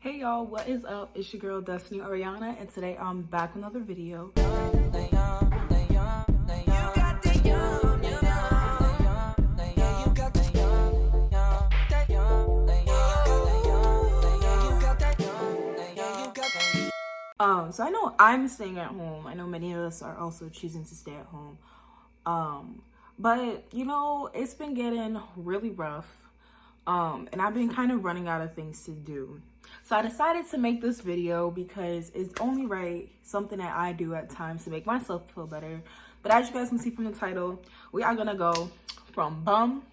Hey y'all, what is up? It's your girl Destiny Ariana, and today I'm back with another video. So I know I'm staying at home. I know many of us are also choosing to stay at home. But you know, it's been getting really rough. And I've been kind of running out of things to do. So I decided to make this video because it's only right, something that I do at times to make myself feel better. But as you guys can see from the title, we are gonna go from bum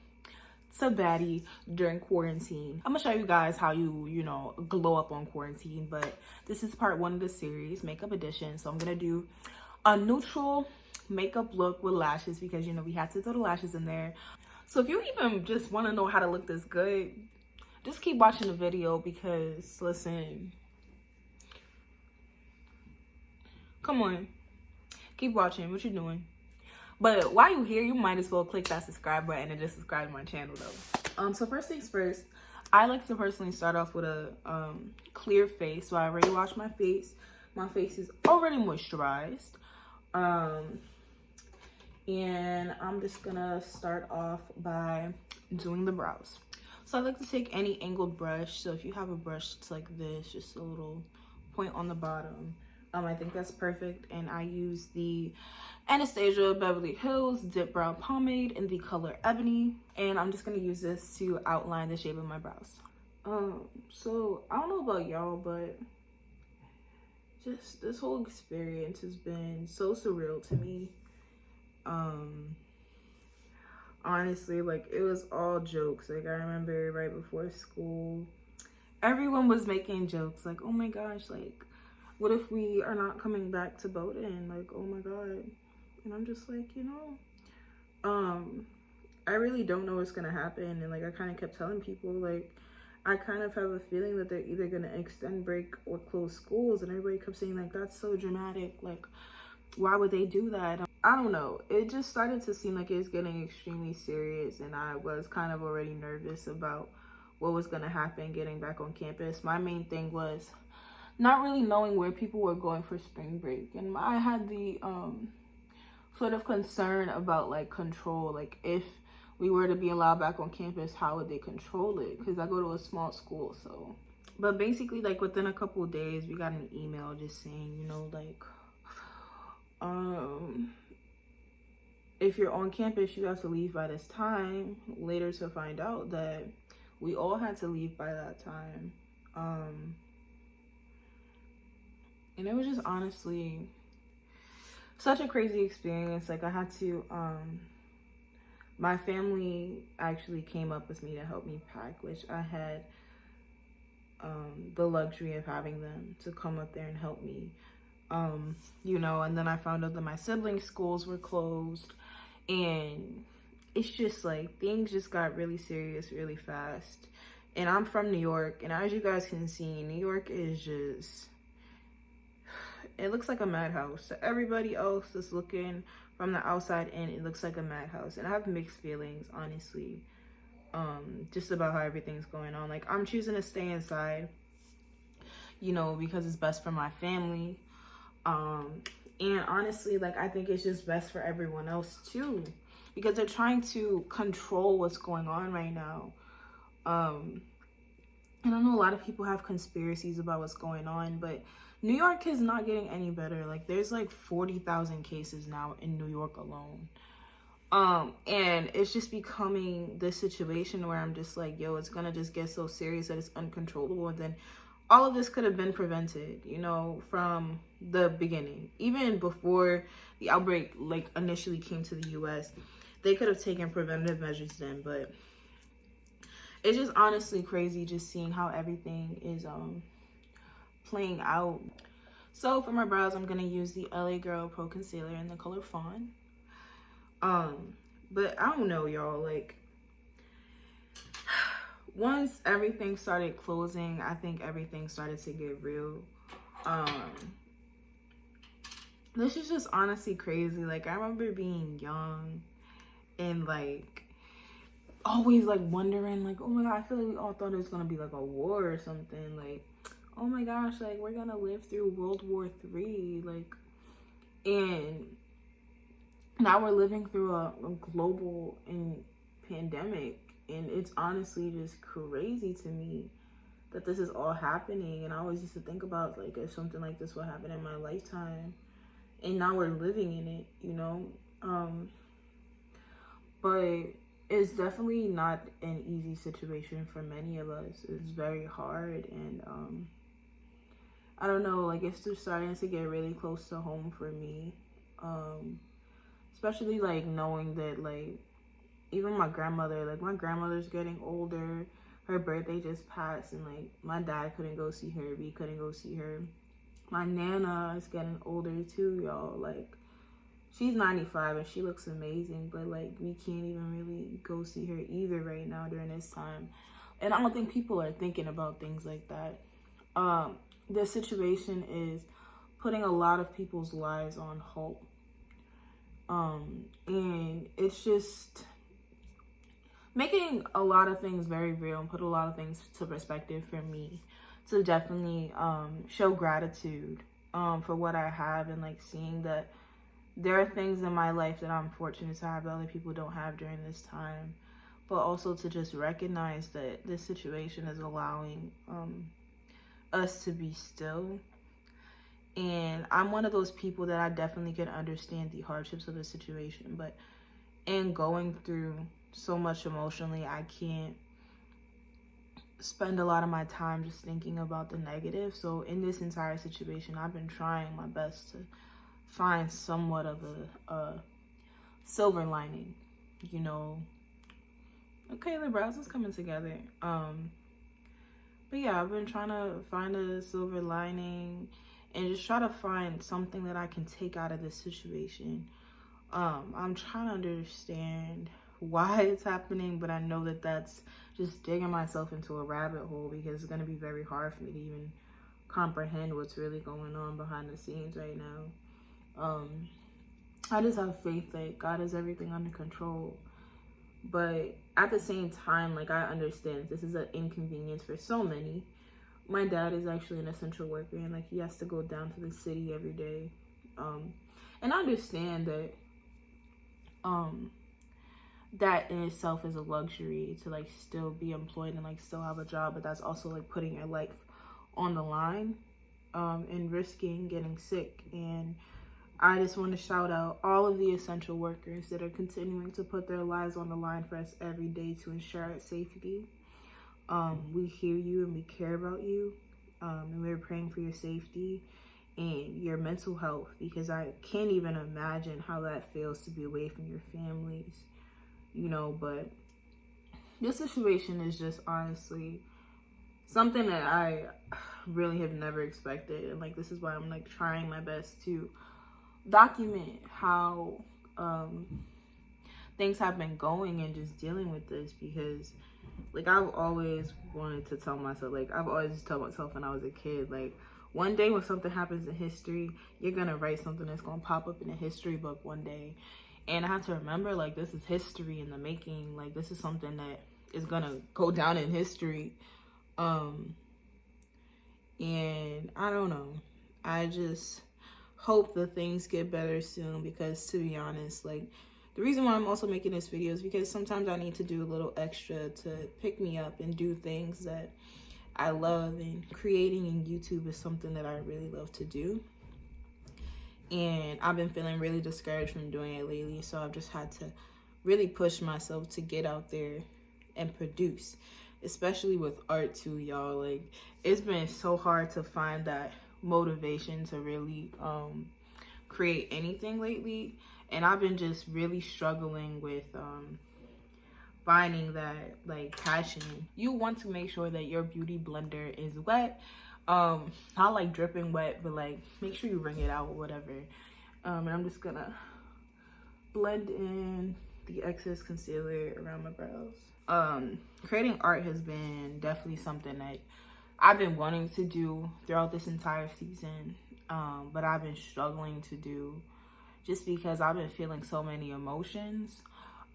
to baddie during quarantine. I'm gonna show you guys how you know, glow up on quarantine, but this is part 1 of the series, makeup edition. So I'm gonna do a neutral makeup look with lashes because, you know, we had to throw the lashes in there. So if you even just want to know how to look this good, just keep watching the video because, listen, come on, keep watching. What you doing? But while you're here, you might as well click that subscribe button and just subscribe to my channel though. So first things first, I like to personally start off with a clear face. So I already washed my face. My face is already moisturized. And I'm just gonna start off by doing the brows. So I like to take any angled brush. So if you have a brush that's like this, just a little point on the bottom, I think that's perfect. And I use the Anastasia Beverly Hills Dip Brow Pomade in the color Ebony. And I'm just gonna use this to outline the shape of my brows. So I don't know about y'all, but just this whole experience has been so surreal to me. Honestly, like, it was all jokes. Like, I remember right before school, everyone was making jokes like, oh my gosh, like, what if we are not coming back to Bowdoin? Like, oh my god. And I'm just like, you know, I really don't know what's gonna happen. And like, I kind of kept telling people, like, I kind of have a feeling that they're either gonna extend break or close schools. And everybody kept saying, like, that's so dramatic, like, why would they do that? I don't know. It just started to seem like it was getting extremely serious, and I was kind of already nervous about what was going to happen getting back on campus. My main thing was not really knowing where people were going for spring break, and I had the sort of concern about like control. Like, if we were to be allowed back on campus, how would they control it? Because I go to a small school. So, but basically, like, within a couple of days, we got an email just saying, you know, like, if you're on campus, you have to leave by this time. Later to find out that we all had to leave by that time. And it was just honestly such a crazy experience. Like, I had to, my family actually came up with me to help me pack, which I had the luxury of having them to come up there and help me. You know, and then I found out that my siblings' schools were closed, and it's just like things just got really serious really fast. And I'm from New York, and as you guys can see, New York is just, it looks like a madhouse. To everybody else that's looking from the outside in, it looks like a madhouse. And I have mixed feelings, honestly, just about how everything's going on. Like, I'm choosing to stay inside, you know, because it's best for my family. And honestly, like, I think it's just best for everyone else too, because they're trying to control what's going on right now. And I know a lot of people have conspiracies about what's going on, but New York is not getting any better. Like, there's like 40,000 cases now in New York alone. And it's just becoming this situation where I'm just like, yo, it's gonna just get so serious that it's uncontrollable. And then all of this could have been prevented, you know, from the beginning. Even before the outbreak, like, initially came to the US, they could have taken preventative measures then. But it's just honestly crazy just seeing how everything is playing out. So for my brows, I'm gonna use the LA Girl Pro Concealer in the color Fawn. But I don't know, y'all, like, once everything started closing, I think everything started to get real. This is just honestly crazy. Like, I remember being young and like always like wondering, like, oh my god, I feel like we all thought it was gonna be like a war or something. Like, oh my gosh, like, we're gonna live through World War III, like, and now we're living through a global pandemic, and it's honestly just crazy to me that this is all happening. And I always used to think about, like, if something like this would happen in my lifetime, and now we're living in it, you know. But it's definitely not an easy situation for many of us. It's very hard, and I don't know, like, it's just starting to get really close to home for me. Especially, like, knowing that, like, even my grandmother's getting older. Her birthday just passed, and, like, my dad couldn't go see her. We couldn't go see her. My Nana is getting older too, y'all. Like, she's 95 and she looks amazing, but, like, we can't even really go see her either right now during this time. And I don't think people are thinking about things like that. This situation is putting a lot of people's lives on hold. And it's just making a lot of things very real and put a lot of things to perspective for me to definitely show gratitude for what I have, and, like, seeing that there are things in my life that I'm fortunate to have that other people don't have during this time, but also to just recognize that this situation is allowing us to be still. And I'm one of those people that I definitely can understand the hardships of the situation, but in going through so much emotionally, I can't spend a lot of my time just thinking about the negative. So in this entire situation, I've been trying my best to find somewhat of a silver lining, you know. Okay, the brows is coming together. But yeah, I've been trying to find a silver lining and just try to find something that I can take out of this situation. I'm trying to understand why it's happening, but I know that that's just digging myself into a rabbit hole, because it's going to be very hard for me to even comprehend what's really going on behind the scenes right now. I just have faith that God has everything under control. But at the same time, like, I understand this is an inconvenience for so many. My dad is actually an essential worker, and, like, he has to go down to the city every day. And I understand that that in itself is a luxury, to, like, still be employed and, like, still have a job, but that's also, like, putting your life on the line and risking getting sick. And I just want to shout out all of the essential workers that are continuing to put their lives on the line for us every day to ensure our safety. We hear you and we care about you, and we're praying for your safety and your mental health, because I can't even imagine how that feels to be away from your families, you know. But this situation is just honestly something that I really have never expected, and, like, this is why I'm, like, trying my best to document how things have been going and just dealing with this, because, like, I've always wanted to tell myself, like, I've always told myself when I was a kid, like, one day when something happens in history, you're gonna write something that's gonna pop up in a history book one day. And I have to remember, like, this is history in the making. Like, this is something that is gonna go down in history. And I don't know, I just hope that things get better soon, because, to be honest, like, the reason why I'm also making this video is because sometimes I need to do a little extra to pick me up and do things that I love, and creating in YouTube is something that I really love to do. And I've been feeling really discouraged from doing it lately, so I've just had to really push myself to get out there and produce, especially with art too, y'all. Like, it's been so hard to find that motivation to really create anything lately, and I've been just really struggling with finding that, like, passion. You want to make sure that your beauty blender is wet, not like dripping wet, but, like, make sure you wring it out or whatever. And I'm just gonna blend in the excess concealer around my brows. Creating art has been definitely something that I've been wanting to do throughout this entire season, but I've been struggling to do just because I've been feeling so many emotions.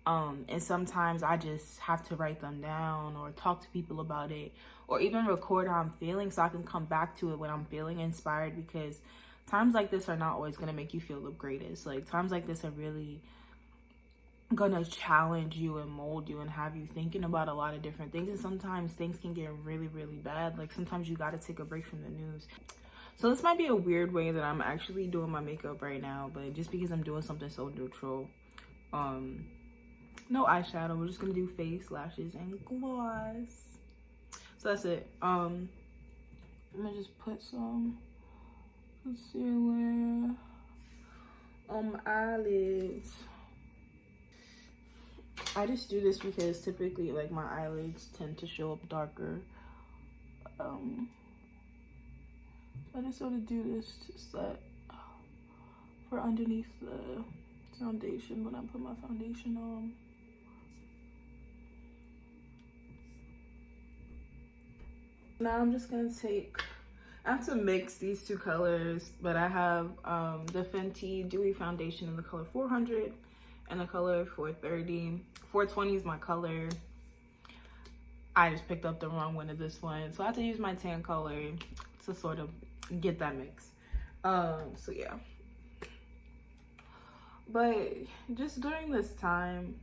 And sometimes I just have to write them down or talk to people about it, or even record how I'm feeling so I can come back to it when I'm feeling inspired, because times like this are not always going to make you feel the greatest. Like, times like this are really gonna challenge you and mold you and have you thinking about a lot of different things. And sometimes things can get really, really bad. Like, sometimes you gotta take a break from the news. So this might be a weird way that I'm actually doing my makeup right now, but just because I'm doing something so neutral, no eyeshadow, we're just gonna do face, lashes, and gloss. So that's it. I'm gonna just put some concealer on my eyelids. I just do this because typically, like, my eyelids tend to show up darker. I just sort of do this to set for underneath the foundation when I put my foundation on. Now I'm just gonna I have to mix these two colors, but I have the Fenty Dewy Foundation in the color 400 and the color 430. 420 is my color. I just picked up the wrong one of this one, so I have to use my tan color to sort of get that mix. So yeah. But just during this time,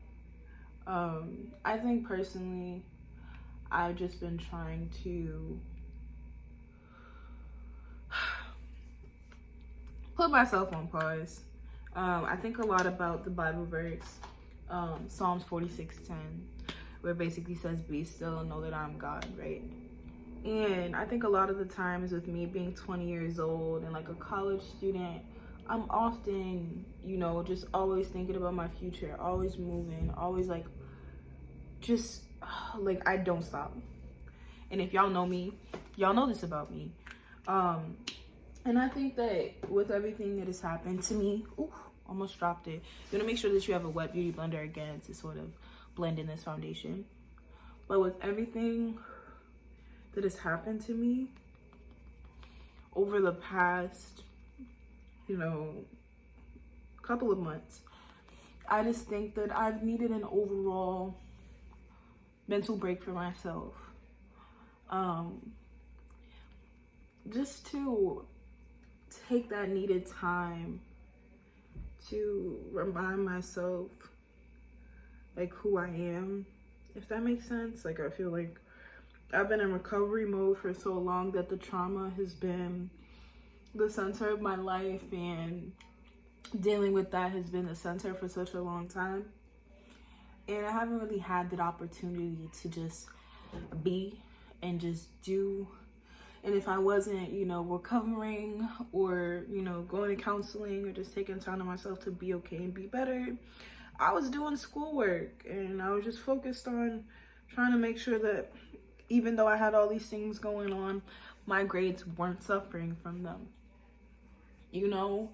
I think personally, I've just been trying to put myself on pause. I think a lot about the Bible verse, Psalms 46:10, where it basically says, "Be still and know that I'm God," right? And I think a lot of the times with me being 20 years old and like a college student, I'm often, you know, just always thinking about my future, always moving, always like, just like, I don't stop. And if y'all know me, y'all know this about me. And I think that with everything that has happened to me, ooh, almost dropped it. You're gonna make sure that you have a wet beauty blender again to sort of blend in this foundation. But with everything that has happened to me over the past, you know, couple of months, I just think that I've needed an overall mental break for myself. Just to take that needed time to remind myself like who I am, if that makes sense. Like, I feel like I've been in recovery mode for so long that the trauma has been the center of my life, and dealing with that has been the center for such a long time. And I haven't really had that opportunity to just be and just do. And if I wasn't, you know, recovering or, you know, going to counseling or just taking time to myself to be okay and be better, I was doing schoolwork, and I was just focused on trying to make sure that even though I had all these things going on, my grades weren't suffering from them, you know?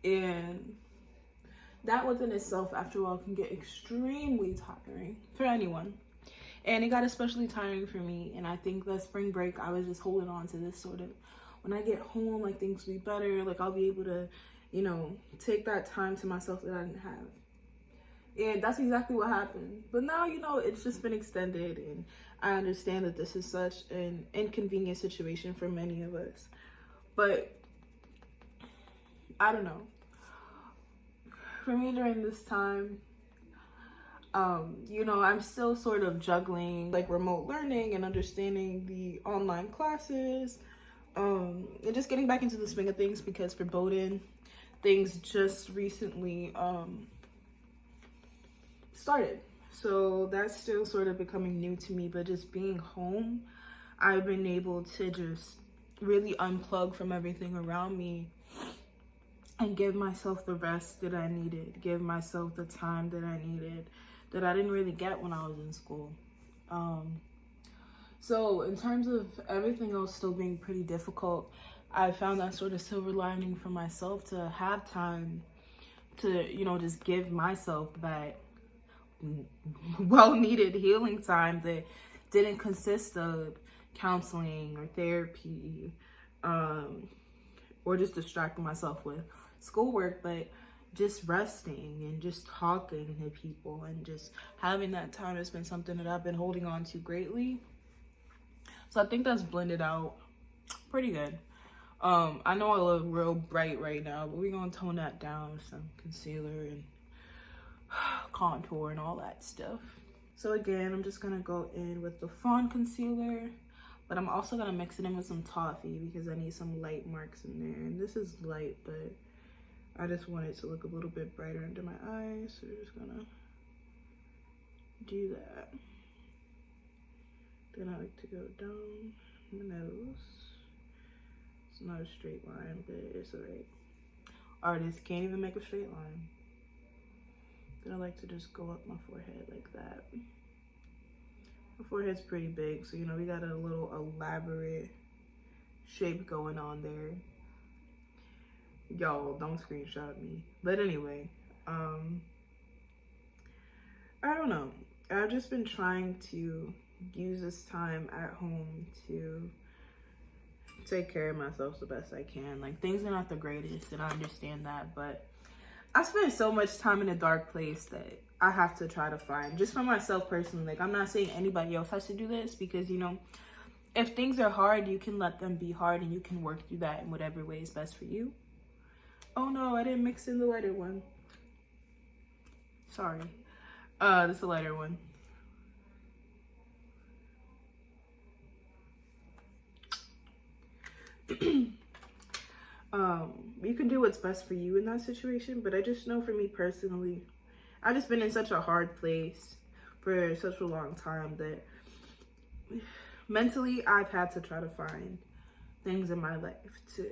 And that within itself, after a while, can get extremely tiring for anyone. And it got especially tiring for me. And I think that spring break, I was just holding on to this sort of, when I get home, like, things will be better. Like, I'll be able to, you know, take that time to myself that I didn't have. And that's exactly what happened. But now, you know, it's just been extended. And I understand that this is such an inconvenient situation for many of us. But I don't know. For me during this time, you know, I'm still sort of juggling like remote learning and understanding the online classes, and just getting back into the swing of things, because for Bowdoin, things just recently started. So that's still sort of becoming new to me, but just being home, I've been able to just really unplug from everything around me and give myself the rest that I needed, give myself the time that I needed, that I didn't really get when I was in school. So in terms of everything else still being pretty difficult, I found that sort of silver lining for myself to have time to, you know, just give myself that well-needed healing time that didn't consist of counseling or therapy, or just distracting myself with schoolwork, but just resting and just talking to people and just having that time has been something that I've been holding on to greatly. So I think that's blended out pretty good. I know I look real bright right now, but we're gonna tone that down with some concealer and contour and all that stuff. So again, I'm just gonna go in with the Fawn concealer, but I'm also gonna mix it in with some toffee because I need some light marks in there. And this is light, but I just want it to look a little bit brighter under my eyes. So we're just gonna do that. Then I like to go down my nose. It's not a straight line, but it's alright. Artists can't even make a straight line. Then I like to just go up my forehead like that. My forehead's pretty big, so you know, we got a little elaborate shape going on there. Y'all, don't screenshot me. But anyway, I don't know. I've just been trying to use this time at home to take care of myself the best I can. Like, things are not the greatest, and I understand that, but I spend so much time in a dark place that I have to try to find, just for myself personally. Like, I'm not saying anybody else has to do this, because, you know, if things are hard, you can let them be hard and you can work through that in whatever way is best for you. Oh no, I didn't mix in the lighter one. Sorry. This is the lighter one. You can do what's best for you in that situation, but I just know for me personally, I've just been in such a hard place for such a long time that mentally I've had to try to find things in my life to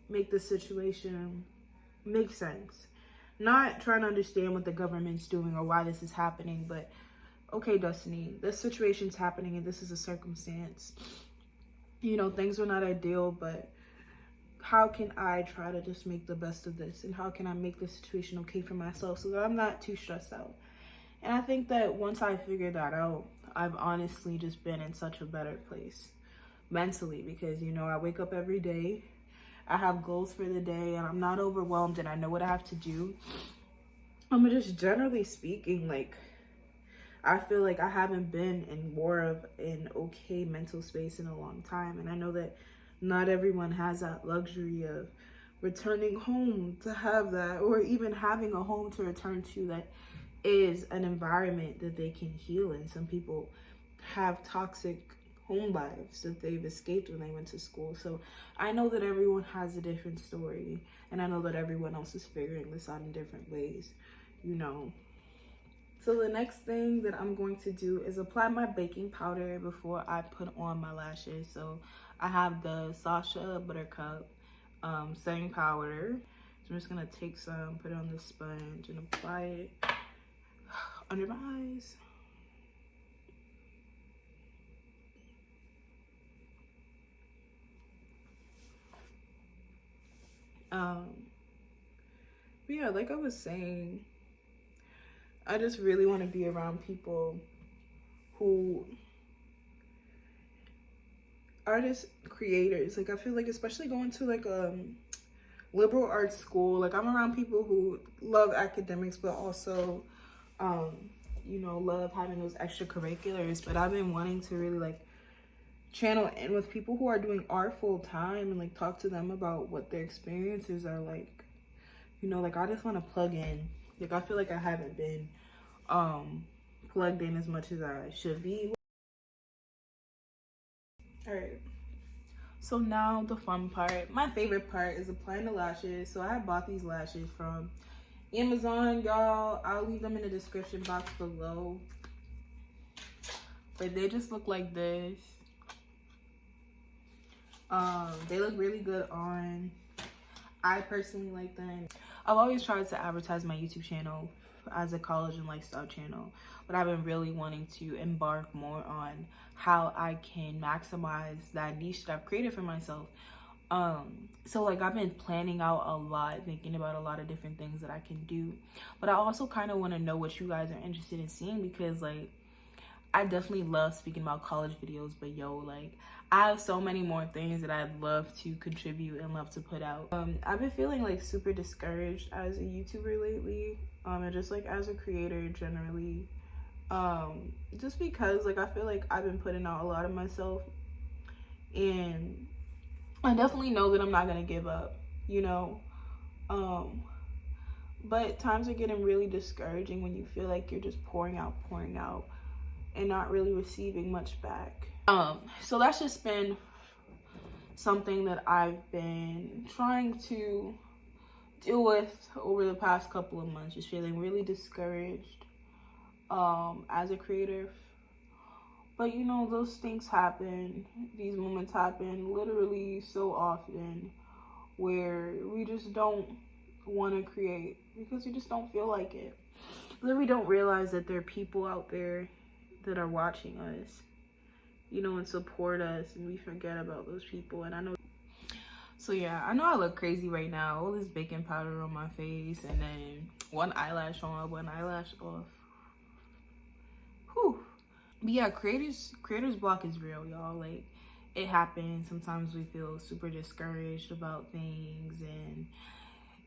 make the situation make sense. Not trying to understand what the government's doing or why this is happening, but okay, Destiny, this situation's happening and this is a circumstance. You know, things are not ideal, but how can I try to just make the best of this? And how can I make the situation okay for myself so that I'm not too stressed out? And I think that once I figured that out, I've honestly just been in such a better place mentally, because, you know, I wake up every day, I have goals for the day, and I'm not overwhelmed, and I know what I have to do. I'm just generally speaking, like, I feel like I haven't been in more of an okay mental space in a long time. And I know that not everyone has that luxury of returning home to have that, or even having a home to return to that is an environment that they can heal in. Some people have toxic home lives that they've escaped when they went to school. So I know that everyone has a different story, and I know that everyone else is figuring this out in different ways, you know. So the next thing that I'm going to do is apply my baking powder before I put on my lashes. So I have the Sasha Buttercup setting powder. So I'm just gonna take some, put it on the sponge, and apply it under my eyes. But yeah, like I was saying, I just really want to be around people who are just creators. Like, I feel like, especially going to like a liberal arts school, like I'm around people who love academics, but also, you know, love having those extracurriculars. But I've been wanting to really like channel in with people who are doing art full time and like talk to them about what their experiences are like. You know, like I just want to plug in. Like, I feel like I haven't been plugged in as much as I should be. All right, so now the fun part. My favorite part is applying the lashes. So I bought these lashes from Amazon, y'all. I'll leave them in the description box below, but they just look like this. They look really good on. I personally like them. I've always tried to advertise my YouTube channel as a college and lifestyle channel, but I've been really wanting to embark more on how I can maximize that niche that I've created for myself. So like I've been planning out a lot, thinking about a lot of different things that I can do, but I also kind of want to know what you guys are interested in seeing, because like I definitely love speaking about college videos, but yo, like I have so many more things that I'd love to contribute and love to put out. I've been feeling like super discouraged as a YouTuber lately, and just like as a creator generally, just because like I feel like I've been putting out a lot of myself, and I definitely know that I'm not gonna give up, you know. But times are getting really discouraging when you feel like you're just pouring out and not really receiving much back. So that's just been something that I've been trying to deal with over the past couple of months, just feeling really discouraged as a creator. But you know, those things happen, these moments happen literally so often where we just don't want to create because we just don't feel like it. Then we don't realize that there are people out there that are watching us, you know, and support us, and we forget about those people. And I know, so yeah, I know I look crazy right now, all this baking powder on my face, and then one eyelash on, one eyelash off. Whew. But yeah, creators block is real, y'all. Like, it happens. Sometimes we feel super discouraged about things and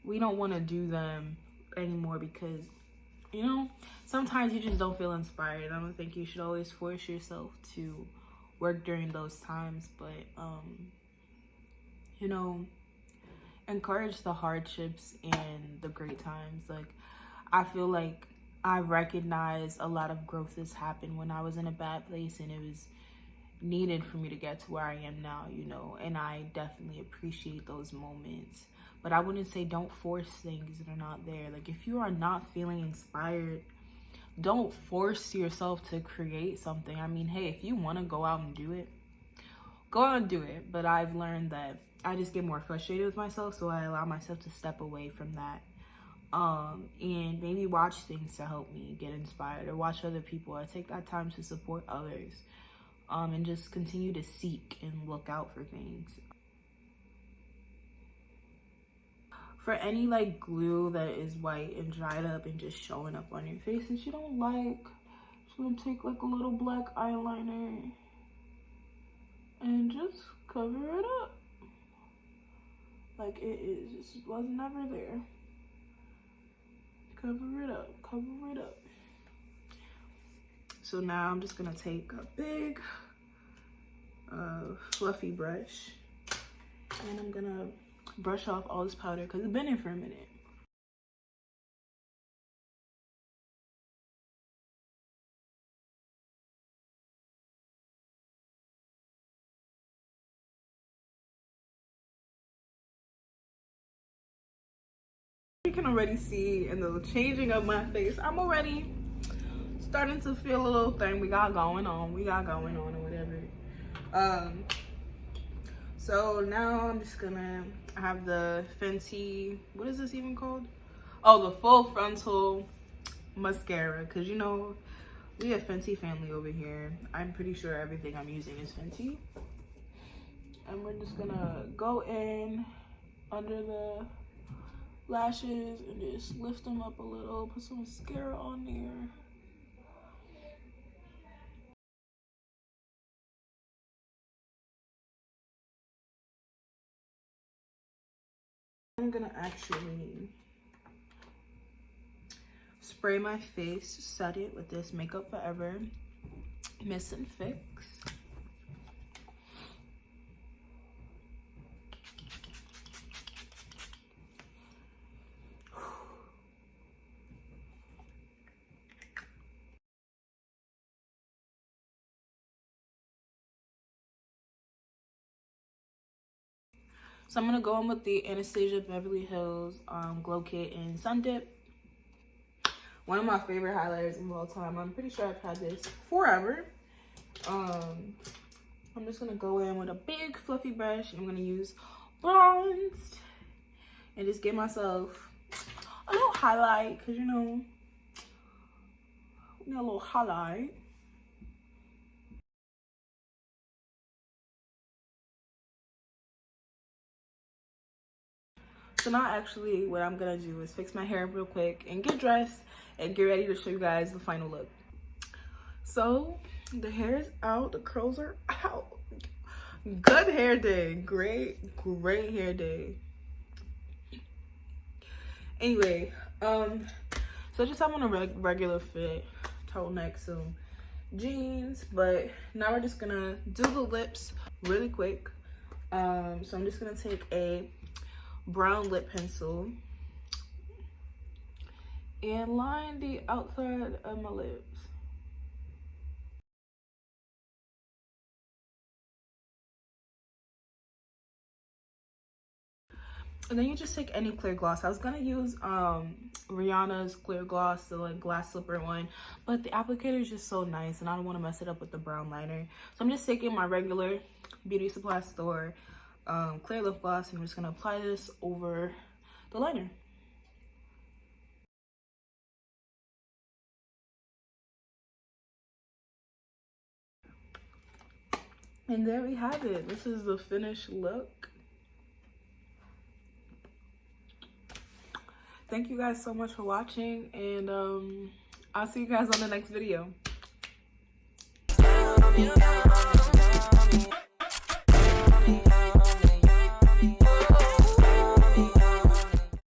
we don't want to do them anymore because, you know, sometimes you just don't feel inspired. I don't think you should always force yourself to work during those times, but you know, encourage the hardships and the great times. Like, I feel like I recognize a lot of growth has happened when I was in a bad place, and it was needed for me to get to where I am now, you know, and I definitely appreciate those moments. But I wouldn't say don't force things that are not there. Like, if you are not feeling inspired, don't force yourself to create something. I mean, hey, if you want to go out and do it, go out and do it. But I've learned that I just get more frustrated with myself, so I allow myself to step away from that. And maybe watch things to help me get inspired, or watch other people, or take that time to support others, and just continue to seek and look out for things. For any like glue that is white and dried up and just showing up on your face that you don't like, just gonna take like a little black eyeliner and just cover it up like it was never there. Cover it up, cover it up. So now I'm just gonna take a big fluffy brush, and I'm gonna brush off all this powder because it's been in for a minute. You can already see in the changing of my face, I'm already starting to feel a little thing we got going on or whatever. So now I'm just gonna have the Fenty, what is this even called? Oh, the full frontal mascara, because you know we have Fenty family over here. I'm pretty sure everything I'm using is Fenty. And we're just gonna go in under the lashes and just lift them up a little, put some mascara on there. I'm gonna actually spray my face, set it with this Makeup Forever Mist and Fix. So I'm gonna go in with the Anastasia Beverly Hills Glow Kit in Sun Dip. One of my favorite highlighters of all time. I'm pretty sure I've had this forever. I'm just gonna go in with a big fluffy brush, and I'm gonna use bronzed and just give myself a little highlight, because you know, we need a little highlight. So now actually what I'm gonna do is fix my hair real quick and get dressed and get ready to show you guys the final look. So the hair is out, the curls are out. Good hair day. Great hair day. Anyway, so just I'm on a regular fit, turtleneck, some jeans, but now we're just gonna do the lips really quick. So I'm just gonna take a brown lip pencil and line the outside of my lips. And then you just take any clear gloss. I was gonna use Rihanna's clear gloss, the like glass slipper one, but the applicator is just so nice and I don't want to mess it up with the brown liner. So I'm just taking my regular beauty supply store clear lip gloss and I'm just gonna apply this over the liner. And there we have it. This is the finished look. Thank you guys so much for watching, and I'll see you guys on the next video.